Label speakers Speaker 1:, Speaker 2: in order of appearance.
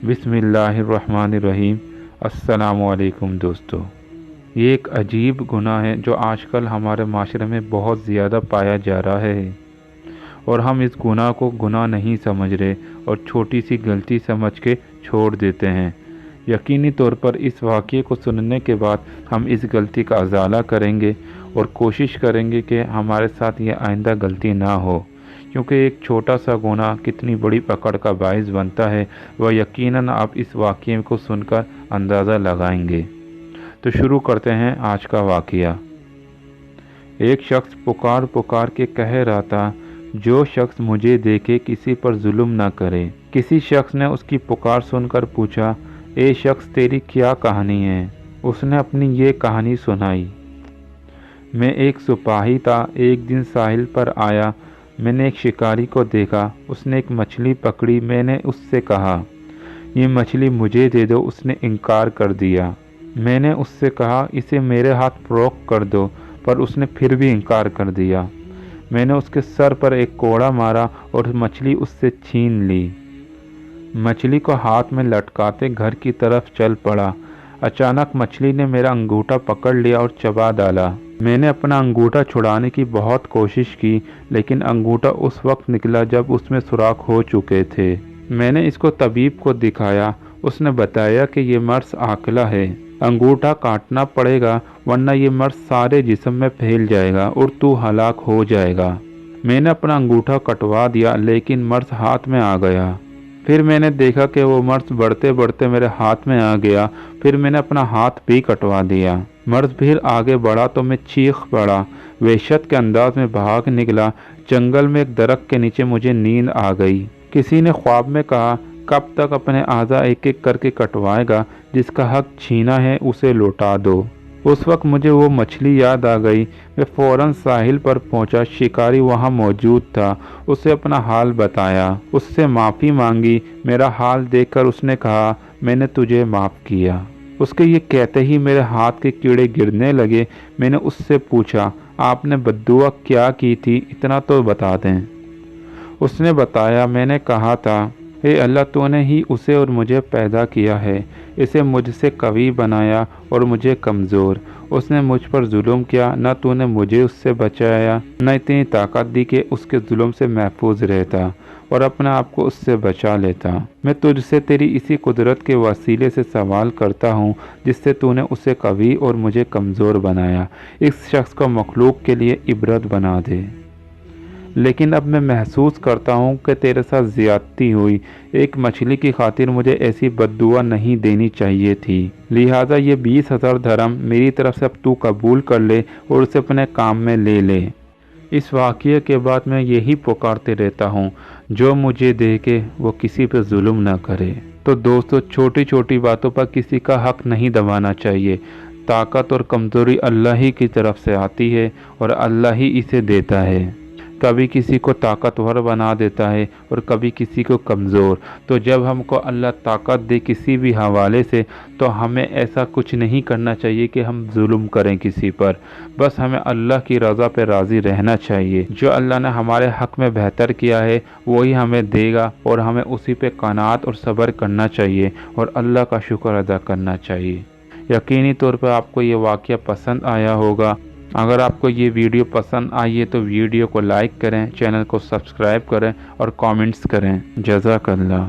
Speaker 1: बिस्मिल्लाहिर्रहमानिर्रहीम। अस्सलामुअलैकुम दोस्तों, ये एक अजीब गुनाह है जो आजकल हमारे माशरे में बहुत ज़्यादा पाया जा रहा है और हम इस गुनाह को गुनाह नहीं समझ रहे और छोटी सी गलती समझ के छोड़ देते हैं। यकीनी तौर पर इस वाक़ये को सुनने के बाद हम इस गलती का अज़ाला करेंगे और कोशिश करेंगे कि हमारे साथ ये आइंदा गलती ना हो, क्योंकि एक छोटा सा गुनाह कितनी बड़ी पकड़ का बाइस बनता है वह यकीनन आप इस वाक़ये को सुनकर अंदाज़ा लगाएंगे। तो शुरू करते हैं आज का वाक़या। एक शख्स पुकार पुकार के कह रहा था, जो शख्स मुझे देखे किसी पर जुल्म ना करे। किसी शख्स ने उसकी पुकार सुनकर पूछा, ए शख्स तेरी क्या कहानी है? उसने अपनी ये कहानी सुनाई। मैं एक सिपाही था, एक दिन साहिल पर आया। मैंने एक शिकारी को देखा, उसने एक मछली पकड़ी। मैंने उससे कहा, ये मछली मुझे दे दो। उसने इनकार कर दिया। मैंने उससे कहा, इसे मेरे हाथ फरोख्त कर दो, पर उसने फिर भी इनकार कर दिया। मैंने उसके सर पर एक कोड़ा मारा और मछली उससे छीन ली। मछली को हाथ में लटकाते घर की तरफ चल पड़ा। अचानक मछली ने मेरा अंगूठा पकड़ लिया और चबा डाला। मैंने अपना अंगूठा छुड़ाने की बहुत कोशिश की, लेकिन अंगूठा उस वक्त निकला जब उसमें सुराख हो चुके थे। मैंने इसको तबीब को दिखाया। उसने बताया कि ये मर्स आकला है, अंगूठा काटना पड़ेगा वरना ये मर्स सारे जिस्म में फैल जाएगा और तू हलाक हो जाएगा। मैंने अपना अंगूठा कटवा दिया, लेकिन मर्स हाथ में आ गया। फिर मैंने देखा कि वो मर्स बढ़ते बढ़ते मेरे हाथ में आ गया। फिर मैंने अपना हाथ भी कटवा दिया। मर्स फिर आगे बढ़ा तो मैं चीख पड़ा, वहशत के अंदाज में भाग निकला। जंगल में एक दरख्त के नीचे मुझे नींद आ गई। किसी ने ख्वाब में कहा, कब तक अपने आज़ा एक एक करके कटवाएगा? जिसका हक छीना है उसे लौटा दो। उस वक्त मुझे वो मछली याद आ गई। मैं फ़ौरन साहिल पर पहुंचा। शिकारी वहां मौजूद था। उसे अपना हाल बताया, उससे माफ़ी मांगी। मेरा हाल देखकर उसने कहा, मैंने तुझे माफ़ किया। उसके ये कहते ही मेरे हाथ के कीड़े गिरने लगे। मैंने उससे पूछा, आपने बद्दुआ क्या की थी? इतना तो बता दें। उसने बताया, मैंने कहा था, हे अल्लाह, तूने ही उसे और मुझे पैदा किया है। इसे मुझसे कवी बनाया और मुझे कमज़ोर। उसने मुझ पर जुल्म किया, न तूने मुझे उससे बचाया, न इतनी ताकत दी कि उसके जुल्म से महफूज रहता और अपने आप को उससे बचा लेता। मैं तुझसे तेरी इसी कुदरत के वसीले से सवाल करता हूँ जिससे तूने उसे कवी और मुझे कमज़ोर बनाया। इस शख्स को मखलूक के लिए इबरत बना दे। लेकिन अब मैं महसूस करता हूँ कि तेरे साथ ज़्यादती हुई। एक मछली की खातिर मुझे ऐसी बद्दुआ नहीं देनी चाहिए थी। लिहाजा ये 20,000 धर्म मेरी तरफ से अब तू कबूल कर ले और उसे अपने काम में ले ले। इस वाक़ये के बाद मैं यही पुकारते रहता हूँ, जो मुझे देखे वो किसी पर जुल्म न करे। तो दोस्तों, छोटी छोटी बातों पर किसी का हक नहीं दबाना चाहिए। ताकत और कमज़ोरी अल्लाह ही की तरफ से आती है और अल्लाह ही इसे देता है। कभी किसी को ताकतवर बना देता है और कभी किसी को कमज़ोर। तो जब हमको अल्लाह ताकत दे किसी भी हवाले से, तो हमें ऐसा कुछ नहीं करना चाहिए कि हम जुल्म करें किसी पर। बस हमें अल्लाह की रज़ा पे राज़ी रहना चाहिए। जो अल्लाह ने हमारे हक़ में बेहतर किया है वही हमें देगा और हमें उसी पे क़नाअत और सब्र करना चाहिए और अल्लाह का शुक्र अदा करना चाहिए। यकीनी तौर पर आपको ये वाक़या पसंद आया होगा। अगर आपको ये वीडियो पसंद आई है तो वीडियो को लाइक करें, चैनल को सब्सक्राइब करें और कमेंट्स करें। जज़ाकल्लाह।